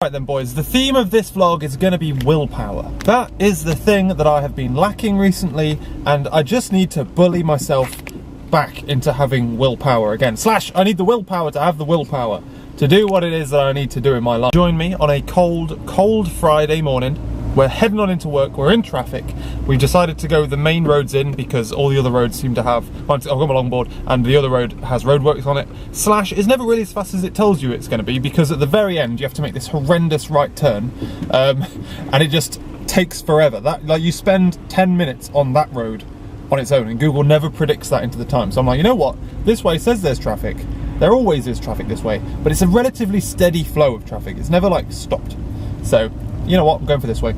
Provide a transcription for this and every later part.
Right then boys, the theme of this vlog is going to be willpower. That is the thing that I have been lacking recently, and I just need to bully myself back into having willpower again. Slash, I need the willpower to have the willpower to do what it is that I need to do in my life. Join me on a cold Friday morning. We're heading on into work, we're in traffic. We've decided to go the main roads in because all the other roads seem to have, I've got my longboard and the other road has roadworks on it. Slash is never really as fast as it tells you it's going to be, because at the very end you have to make this horrendous right turn, and it just takes forever. Like you spend 10 minutes on that road on its own, and Google never predicts that into the time. So I'm like, you know what, this way says there's traffic. There always is traffic this way, but it's a relatively steady flow of traffic. It's never like stopped. So you know what, I'm going for this way.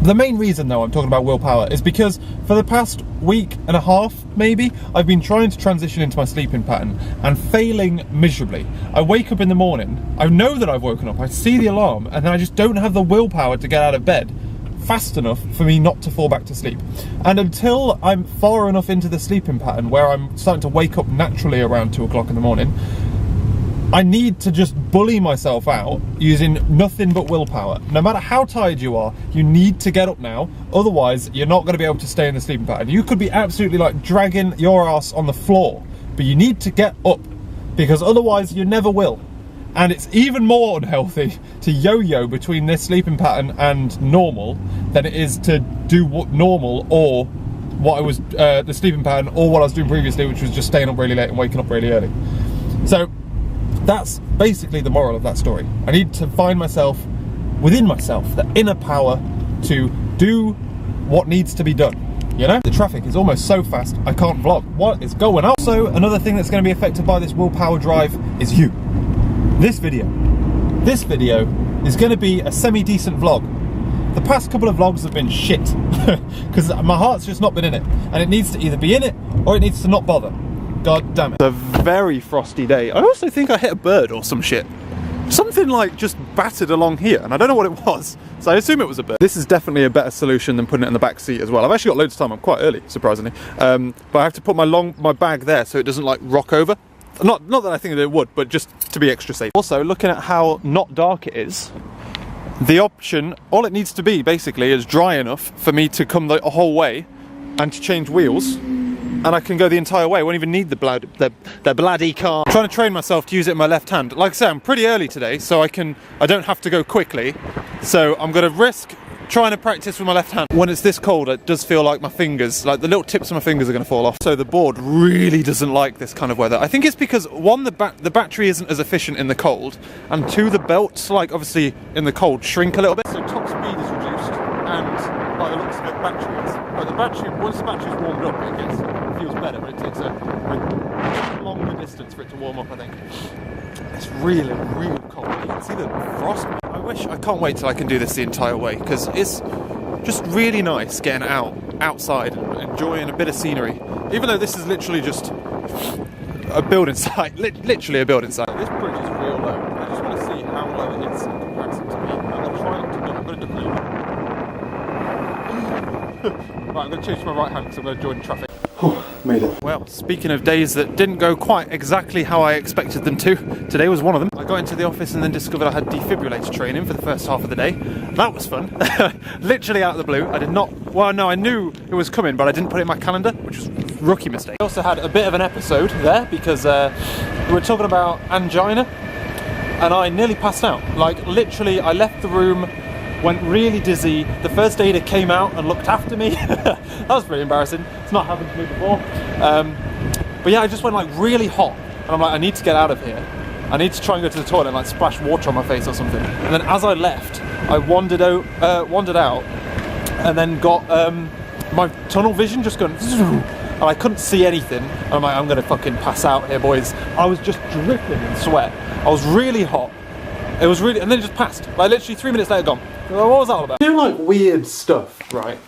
The main reason though I'm talking about willpower is because for the past week and a half maybe, I've been trying to transition into my sleeping pattern and failing miserably. I wake up in the morning, I know that I've woken up, I see the alarm, and then I just don't have the willpower to get out of bed fast enough for me not to fall back to sleep. And until I'm far enough into the sleeping pattern where I'm starting to wake up naturally around 2 o'clock in the morning, I need to just bully myself out using nothing but willpower. No matter how tired you are, you need to get up now, otherwise you're not going to be able to stay in the sleeping pattern. You could be absolutely like dragging your ass on the floor, but you need to get up, because otherwise you never will. And it's even more unhealthy to yo-yo between this sleeping pattern and normal than it is to do what normal or what I was, the sleeping pattern, or what I was doing previously, which was just staying up really late and waking up really early. So that's basically the moral of that story. I need to find myself, within myself, the inner power to do what needs to be done, you know? The traffic is almost so fast, I can't vlog. What is going on? Also, another thing that's going to be affected by this willpower drive is you. This video is going to be a semi-decent vlog. The past couple of vlogs have been shit, because my heart's just not been in it, and it needs to either be in it, or it needs to not bother. God damn it. It's a very frosty day. I also think I hit a bird or some shit. Something like just battered along here, and I don't know what it was, so I assume it was a bird. This is definitely a better solution than putting it in the back seat as well. I've actually got loads of time, I'm quite early, surprisingly. But I have to put my bag there so it doesn't like rock over. Not that I think that it would, but just to be extra safe. Also, looking at how not dark it is, the option, all it needs to be basically is dry enough for me to come the whole way and to change wheels. And I can go the entire way. I won't even need the bloody car. I'm trying to train myself to use it in my left hand. Like I say, I'm pretty early today, so I don't have to go quickly. So I'm gonna risk trying to practice with my left hand. When it's this cold, it does feel like my fingers, like the little tips of my fingers are gonna fall off. So the board really doesn't like this kind of weather. I think it's because one, the battery isn't as efficient in the cold, and two, the belts, like obviously in the cold, shrink a little bit. So top speed is reduced, and by the looks of it, battery is. But the battery, once the battery's warmed up, it feels better, but it takes a longer distance for it to warm up, I think. It's really, really cold. You can see the frost. I can't wait till I can do this the entire way, because it's just really nice getting outside and enjoying a bit of scenery. Even though this is literally just a building site, literally a building site. This bridge is real low. I just want to see how low it is in comparison to me. I'm going to try to do, I'm going to do Right, I'm going to change to my right hand because I'm going to join traffic. Made it. Well, speaking of days that didn't go quite exactly how I expected them to, today was one of them. I got into the office and then discovered I had defibrillator training for the first half of the day. That was fun. Literally out of the blue. I did not, well no, I knew it was coming, but I didn't put it in my calendar, which was a rookie mistake. I also had a bit of an episode there because we were talking about angina and I nearly passed out. Like literally, I left the room, went really dizzy. The first aider came out and looked after me. That was pretty embarrassing. It's not happened to me before. But yeah, I just went like really hot. And I'm like, I need to get out of here. I need to try and go to the toilet and like splash water on my face or something. And then as I left, I wandered out and then got my tunnel vision just going, and I couldn't see anything. And I'm like, I'm gonna fucking pass out here, boys. I was just dripping in sweat. I was really hot. It was really, and then it just passed. Like literally 3 minutes later, gone. What was that all about? You know, like weird stuff, right?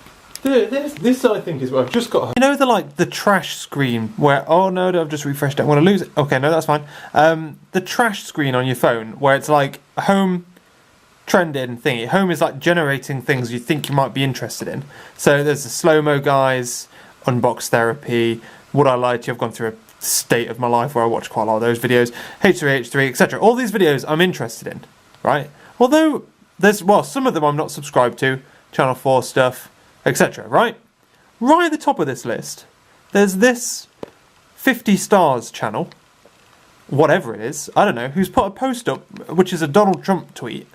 This I think is what I've just got. You know the trash screen where, oh no, I've just refreshed it, I'm gonna lose it. Okay, no, that's fine. The trash screen on your phone where it's like home trending thingy. Home is like generating things you think you might be interested in. So there's the slow-mo guys, unbox therapy, would I lie to you, I've gone through a state of my life where I watch quite a lot of those videos, H3H3, etc. All these videos I'm interested in, right? Although there's, well, some of them I'm not subscribed to, Channel 4 stuff, etc. Right? Right at the top of this list, there's this 50 stars channel, whatever it is, I don't know, who's put a post up, which is a Donald Trump tweet.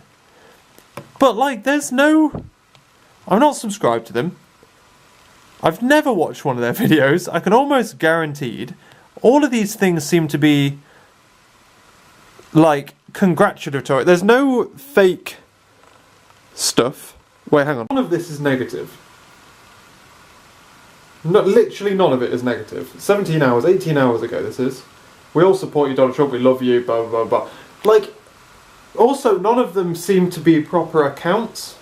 But like, there's no, I'm not subscribed to them. I've never watched one of their videos. I can almost guaranteed all of these things seem to be like congratulatory. There's no fake stuff. Wait, hang on. None of this is negative. No, literally none of it is negative. 17 hours, 18 hours ago this is. We all support you, Donald Trump, we love you, blah, blah, blah. Like, also, none of them seem to be proper accounts.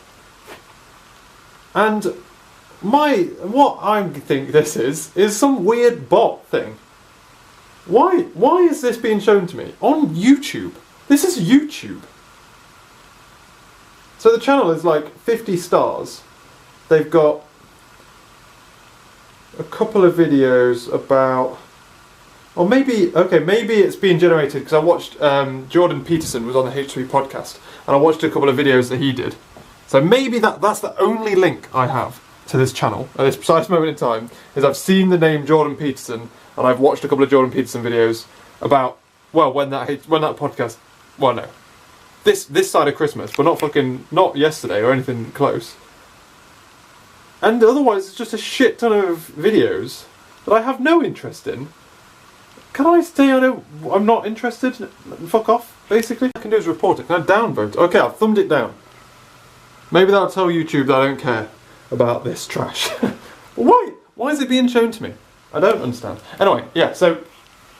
And what I think this is some weird bot thing. Why is this being shown to me? On YouTube. This is YouTube. So the channel is like 50 stars. They've got a couple of videos about, or maybe it's being generated because I watched Jordan Peterson was on the H3 podcast and I watched a couple of videos that he did. So maybe that's the only link I have to this channel at this precise moment in time, is I've seen the name Jordan Peterson and I've watched a couple of Jordan Peterson videos about, well, when that podcast, well, no, this side of Christmas, but not yesterday or anything close. And otherwise, it's just a shit ton of videos that I have no interest in. Can I say I'm not interested? Fuck off, basically. All I can do is report it. Can I downvote? Okay, I've thumbed it down. Maybe that'll tell YouTube that I don't care about this trash. Why is it being shown to me? I don't understand. Anyway, yeah, so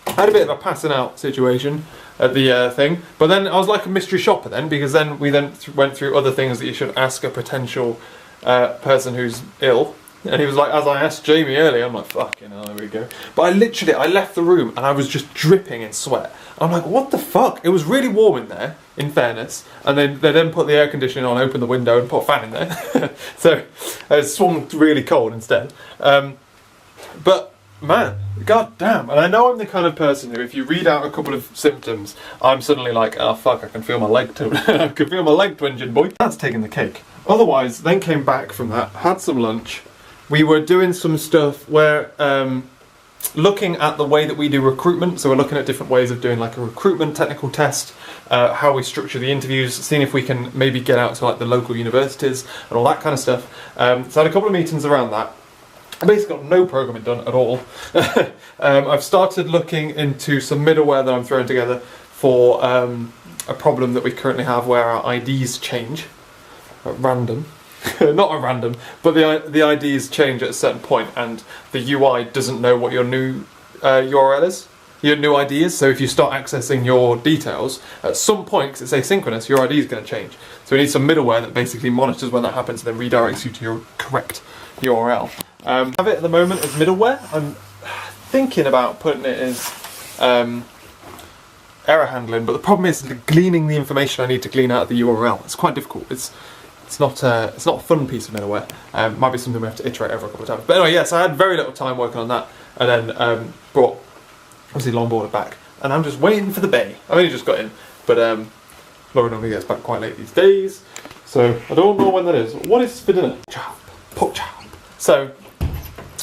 I had a bit of a passing out situation at the thing, but then I was like a mystery shopper then, because then we went through other things that you should ask a potential person who's ill. And he was like, as I asked Jamie earlier, I'm like, fucking hell, there we go. But I left the room and I was just dripping in sweat. I'm like, what the fuck? It was really warm in there, in fairness. And they then put the air conditioning on, opened the window and put a fan in there. So it swung really cold instead. But man, god damn. And I know I'm the kind of person who, if you read out a couple of symptoms, I'm suddenly like, oh fuck, I can feel my leg I can feel my leg twinging, boy. That's taking the cake. Otherwise, then came back from that, had some lunch. We were doing some stuff where, looking at the way that we do recruitment, so we're looking at different ways of doing like a recruitment technical test, how we structure the interviews, seeing if we can maybe get out to like the local universities and all that kind of stuff. So I had a couple of meetings around that. I basically got no programming done at all. I've started looking into some middleware that I'm throwing together for a problem that we currently have where our IDs change at random. Not at random, but the IDs change at a certain point and the UI doesn't know what your new URL is, your new ID is. So if you start accessing your details, at some point, because it's asynchronous, your ID is going to change. So we need some middleware that basically monitors when that happens and then redirects you to your correct URL. I have it at the moment as middleware. I'm thinking about putting it as error handling, but the problem is gleaning the information I need to glean out of the URL. It's quite difficult. It's not a fun piece of middleware. Might be something we have to iterate over a couple of times. But anyway, yes, I had very little time working on that, and then brought obviously longboarded back, and I'm just waiting for the bay. I've only just got in, but Laura normally gets back quite late these days, so I don't know when that is. What is for dinner? Pork chop. So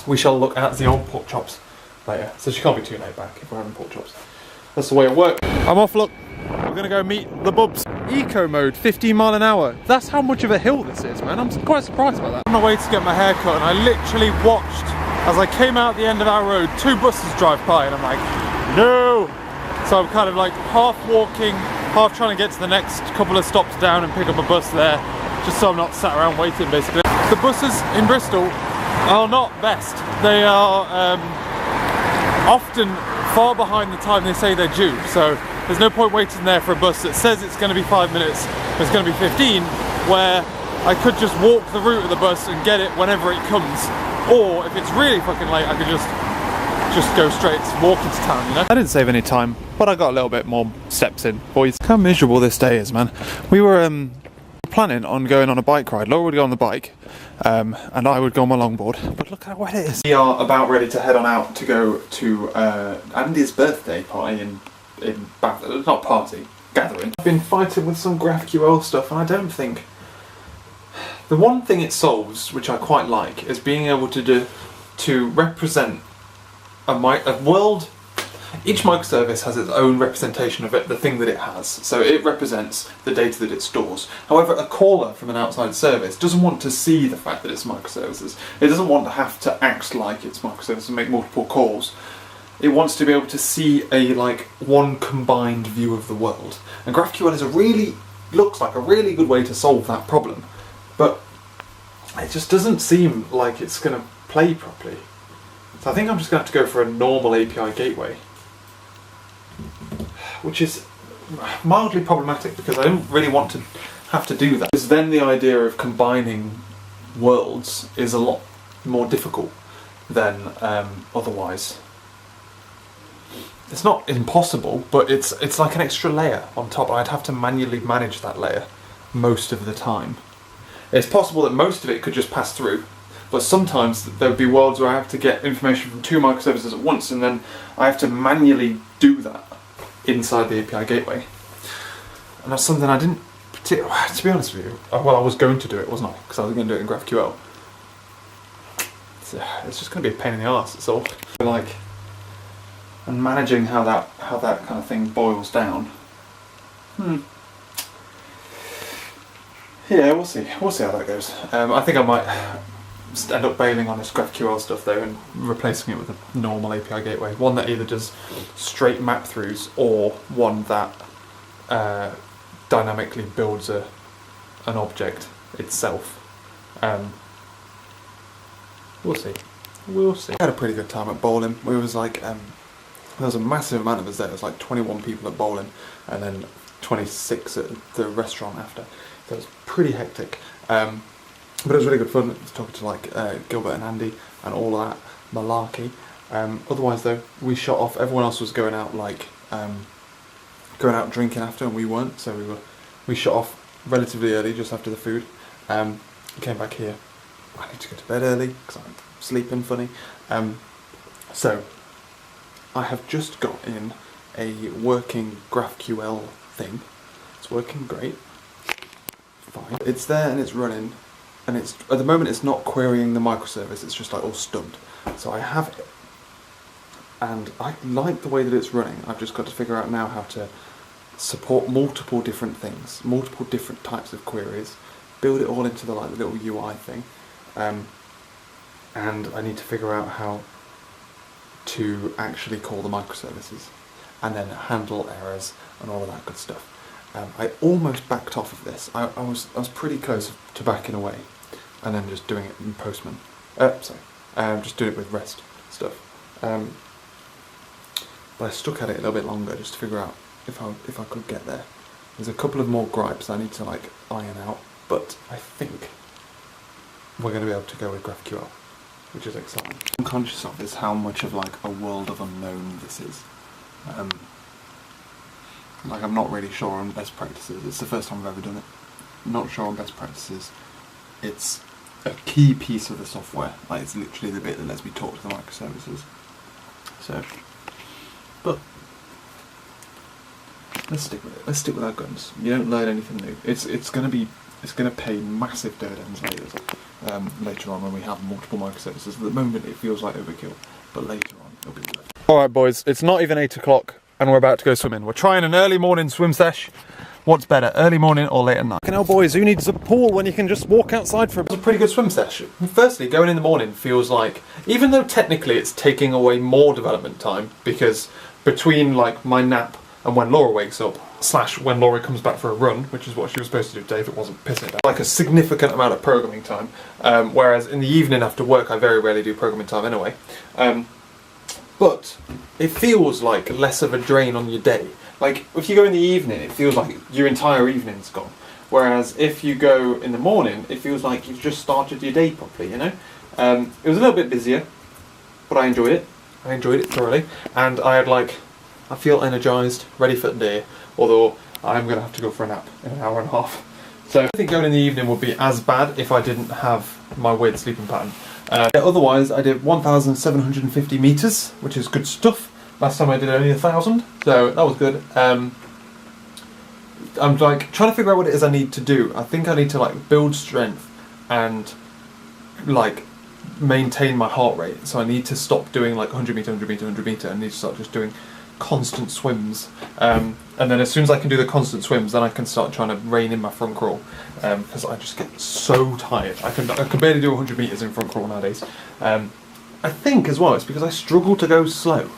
we shall look at the old pork chops later. So she can't be too late back if we're having pork chops. That's the way it works. I'm off. Look. We're gonna go meet the bubs. Eco mode, 15 mile an hour. That's how much of a hill this is, man. I'm quite surprised by that. On my way to get my hair cut, and I literally watched, as I came out the end of our road, 2 buses drive by, and I'm like, no! So I'm kind of like half walking, half trying to get to the next couple of stops down and pick up a bus there, just so I'm not sat around waiting, basically. The buses in Bristol are not best. They are often far behind the time they say they're due, so there's no point waiting there for a bus that says it's going to be 5 minutes, but it's going to be 15, where I could just walk the route of the bus and get it whenever it comes, or if it's really fucking late, I could just go straight, walk into town, you know? I didn't save any time, but I got a little bit more steps in, boys. Look how miserable this day is, man. We were planning on going on a bike ride. Laura would go on the bike, and I would go on my longboard, but look how wet it is. We are about ready to head on out to go to Andy's birthday party in Bath. Not party, gathering. I've been fighting with some GraphQL stuff, and I don't think... The one thing it solves, which I quite like, is being able to represent a world. Each microservice has its own representation of it, the thing that it has. So it represents the data that it stores. However, a caller from an outside service doesn't want to see the fact that it's microservices. It doesn't want to have to act like it's microservices and make multiple calls. It wants to be able to see a one combined view of the world. And GraphQL looks like a really good way to solve that problem. But it just doesn't seem like it's going to play properly. So I think I'm just going to have to go for a normal API gateway, which is mildly problematic because I don't really want to have to do that. Because then the idea of combining worlds is a lot more difficult than otherwise. It's not impossible, but it's like an extra layer on top. I'd have to manually manage that layer most of the time. It's possible that most of it could just pass through, but sometimes there would be worlds where I have to get information from two microservices at once, and then I have to manually do that inside the API gateway. And that's something I didn't particularly, to be honest with you, well, I was going to do it, wasn't I? Because I was going to do it in GraphQL. It's just going to be a pain in the arse, it's all. And managing how that kind of thing boils down. Yeah, we'll see. We'll see how that goes. I think I might end up bailing on this GraphQL stuff though and replacing it with a normal API gateway. One that either does straight map throughs or one that dynamically builds an object itself. We'll see. We'll see. I had a pretty good time at bowling. We was there was a massive amount of us there. There was 21 people at bowling and then 26 at the restaurant after. So it was pretty hectic. But it was really good fun. I was talking to Gilbert and Andy and all that malarkey. Otherwise though, we shot off. Everyone else was going out going out drinking after, and we weren't. So we shot off relatively early, just after the food. Came back here. I need to go to bed early because I'm sleeping funny. So I have just got in a working GraphQL thing. It's working great. Fine. It's there and it's running, and it's at the moment it's not querying the microservice. It's just all stumped. So I have it, and I like the way that it's running. I've just got to figure out now how to support multiple different things, multiple different types of queries, build it all into the little UI thing, and I need to figure out how to actually call the microservices, and then handle errors and all of that good stuff. I almost backed off of this. I was pretty close to backing away, and then just doing it in Postman. Just doing it with REST stuff. But I stuck at it a little bit longer just to figure out if I could get there. There's a couple of more gripes I need to iron out, but I think we're going to be able to go with GraphQL, which is exciting. What I'm conscious of is how much of a world of unknown this is. I'm not really sure on best practices. It's the first time I've ever done it. I'm not sure on best practices. It's a key piece of the software. It's literally the bit that lets me talk to the microservices. So, but let's stick with it. Let's stick with our guns. You don't learn anything new. It's gonna pay massive dividends later on when we have multiple microservices. At the moment, it feels like overkill, but later on, it'll be worth it. All right, boys. It's not even 8 o'clock. And we're about to go swimming. We're trying an early morning swim sesh. What's better, early morning or late at night? Now, boys, who needs a pool when you can just walk outside for a pretty good swim sesh? Firstly, going in the morning feels like, even though technically it's taking away more development time, because between my nap and when Laura wakes up, / when Laura comes back for a run, which is what she was supposed to do today if it wasn't pissing it down, a significant amount of programming time. Whereas in the evening after work, I very rarely do programming time anyway. But it feels like less of a drain on your day. If you go in the evening, it feels like your entire evening's gone. Whereas if you go in the morning, it feels like you've just started your day properly, you know? It was a little bit busier, but I enjoyed it. I enjoyed it thoroughly. And I had I feel energised, ready for the day, although I'm going to have to go for a nap in an hour and a half. So I think going in the evening would be as bad if I didn't have my weird sleeping pattern. Otherwise, I did 1,750 metres, which is good stuff. Last time I did only 1,000, so that was good. I'm like trying to figure out what it is I need to do. I think I need to like build strength and like maintain my heart rate. So I need to stop doing like 100 meter, 100 meter, 100 meter, and need to start just doing constant swims. And then as soon as I can do the constant swims, then I can start trying to rein in my front crawl. Because I just get so tired. I can barely do 100 meters in front crawl nowadays. I think as well it's because I struggle to go slow,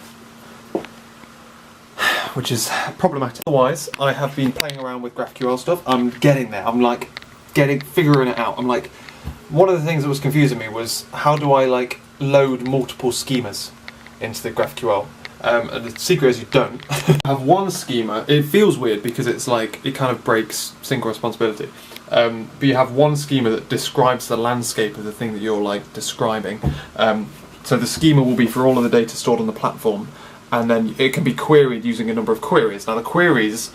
which is problematic. Otherwise, I have been playing around with GraphQL stuff. I'm getting there. I'm like figuring it out. I'm like, one of the things that was confusing me was how do I like load multiple schemas into the GraphQL? And the secret is you don't. I have one schema. It feels weird because it's like it kind of breaks single responsibility. But you have one schema that describes the landscape of the thing that you're like describing. So the schema will be for all of the data stored on the platform, and then it can be queried using a number of queries. Now the queries,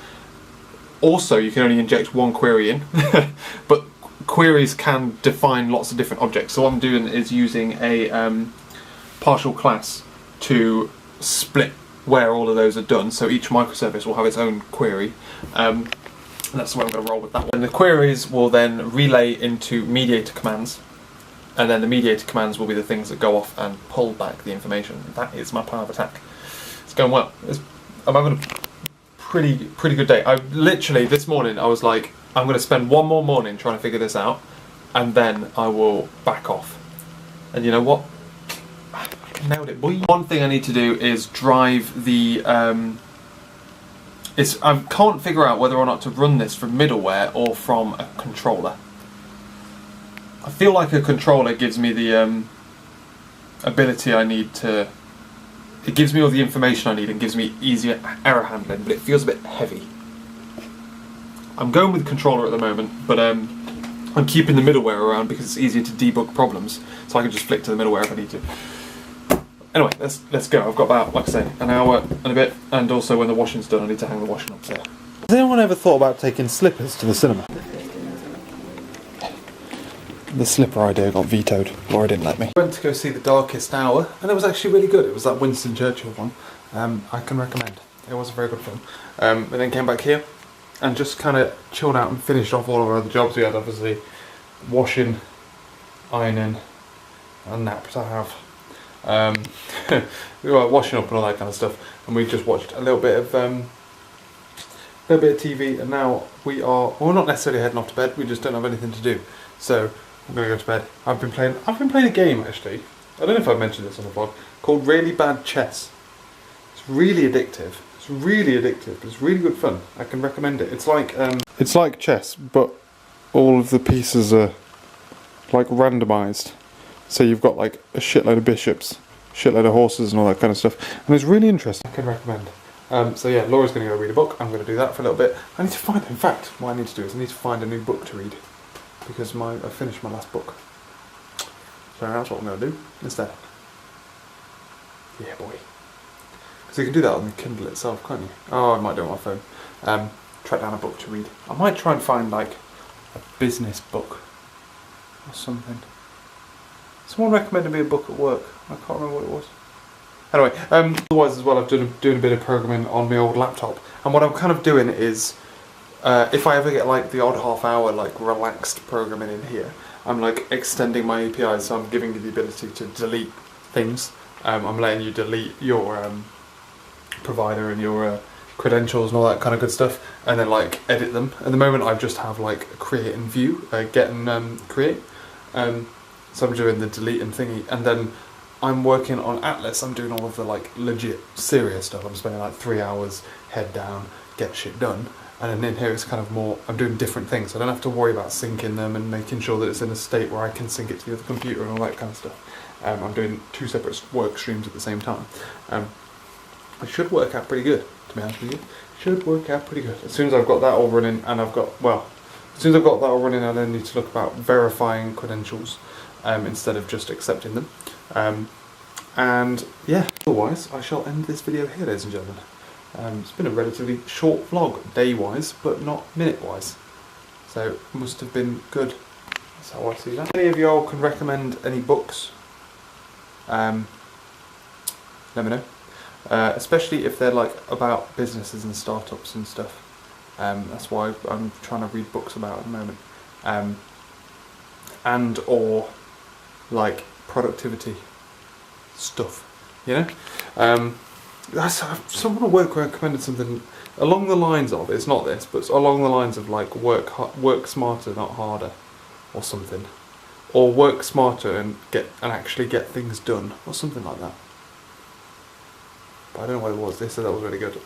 also you can only inject one query in, but queries can define lots of different objects. So what I'm doing is using a partial class to split where all of those are done. So each microservice will have its own query. And that's the way I'm going to roll with that one. And the queries will then relay into mediator commands, and then the mediator commands will be the things that go off and pull back the information. That is my plan of attack. It's going well. I'm having a pretty good day. I literally, this morning, I was like, I'm going to spend one more morning trying to figure this out, and then I will back off. And you know what? I nailed it, boy. One thing I need to do is drive the... I can't figure out whether or not to run this from middleware or from a controller. I feel like a controller gives me the ability I need to... It gives me all the information I need and gives me easier error handling, but it feels a bit heavy. I'm going with controller at the moment, but I'm keeping the middleware around because it's easier to debug problems, so I can just flick to the middleware if I need to. Anyway, let's go. I've got about, like I say, an hour and a bit, and also when the washing's done I need to hang the washing up there. Has anyone ever thought about taking slippers to the cinema? The slipper idea got vetoed. Laura didn't let me. I went to go see The Darkest Hour, and it was actually really good. It was that Winston Churchill one. I can recommend. It was a very good film. And then came back here and just kind of chilled out and finished off all of our other jobs. We had obviously washing, ironing, and naps I have. We were washing up and all that kind of stuff, and we just watched a little bit of TV, and now we are, well, we're not necessarily heading off to bed, we just don't have anything to do, so I'm going to go to bed. I've been playing a game actually, I don't know if I've mentioned this on the vlog, called Really Bad Chess. It's really addictive, but it's really good fun. I can recommend it. It's like chess, but all of the pieces are like randomised. So you've got like a shitload of bishops, shitload of horses and all that kind of stuff. And it's really interesting. I can recommend. So yeah, Laura's going to go read a book. I'm going to do that for a little bit. I need to find, in fact, what I need to do is I need to find a new book to read. Because I finished my last book. So that's what I'm going to do instead. Yeah, boy. Because you can do that on the Kindle itself, can't you? Oh, I might do it on my phone. Track down a book to read. I might try and find like a business book or something. Someone recommended me a book at work. I can't remember what it was. Anyway, otherwise as well, I've doing a bit of programming on my old laptop. And what I'm kind of doing is, if I ever get like the odd half hour like relaxed programming in here, I'm like extending my APIs, so I'm giving you the ability to delete things. I'm letting you delete your provider and your credentials and all that kind of good stuff, and then like edit them. At the moment I just have like create and view, get and create. So I'm doing the delete and thingy, and then I'm working on Atlas. I'm doing all of the like legit serious stuff. I'm spending like 3 hours head down, get shit done. And then in here it's kind of more, I'm doing different things. I don't have to worry about syncing them and making sure that it's in a state where I can sync it to the other computer and all that kind of stuff. I'm doing 2 separate work streams at the same time. It should work out pretty good, to be honest with you. Should work out pretty good. As soon as I've got that all running, and as soon as I've got that all running, I then need to look about verifying credentials. Instead of just accepting them. And yeah, otherwise I shall end this video here, ladies and gentlemen. It's been a relatively short vlog, day-wise, but not minute-wise. So it must have been good. That's how I see that. Any of y'all can recommend any books? Let me know. Especially if they're like about businesses and startups and stuff. That's why I'm trying to read books about at the moment. And or like productivity stuff, you know? Someone at work recommended something along the lines of, it's not this, but along the lines of like work smarter, not harder, or something. Or work smarter and actually get things done, or something like that. But I don't know what it was. They said that was really good.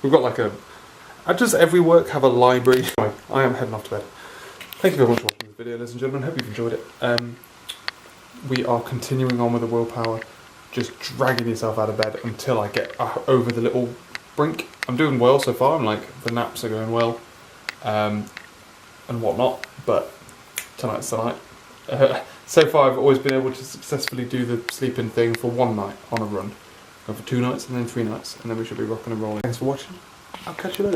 We've got like does every work have a library? Anyway, I am heading off to bed. Thank you very much for watching this video, ladies and gentlemen. Hope you've enjoyed it. We are continuing on with the willpower, just dragging yourself out of bed until I get over the little brink. I'm doing well so far. I'm like, the naps are going well, and whatnot. But tonight's tonight. So far, I've always been able to successfully do the sleeping thing for one night on a run. Go for 2 nights and then 3 nights, and then we should be rocking and rolling. Thanks for watching. I'll catch you later.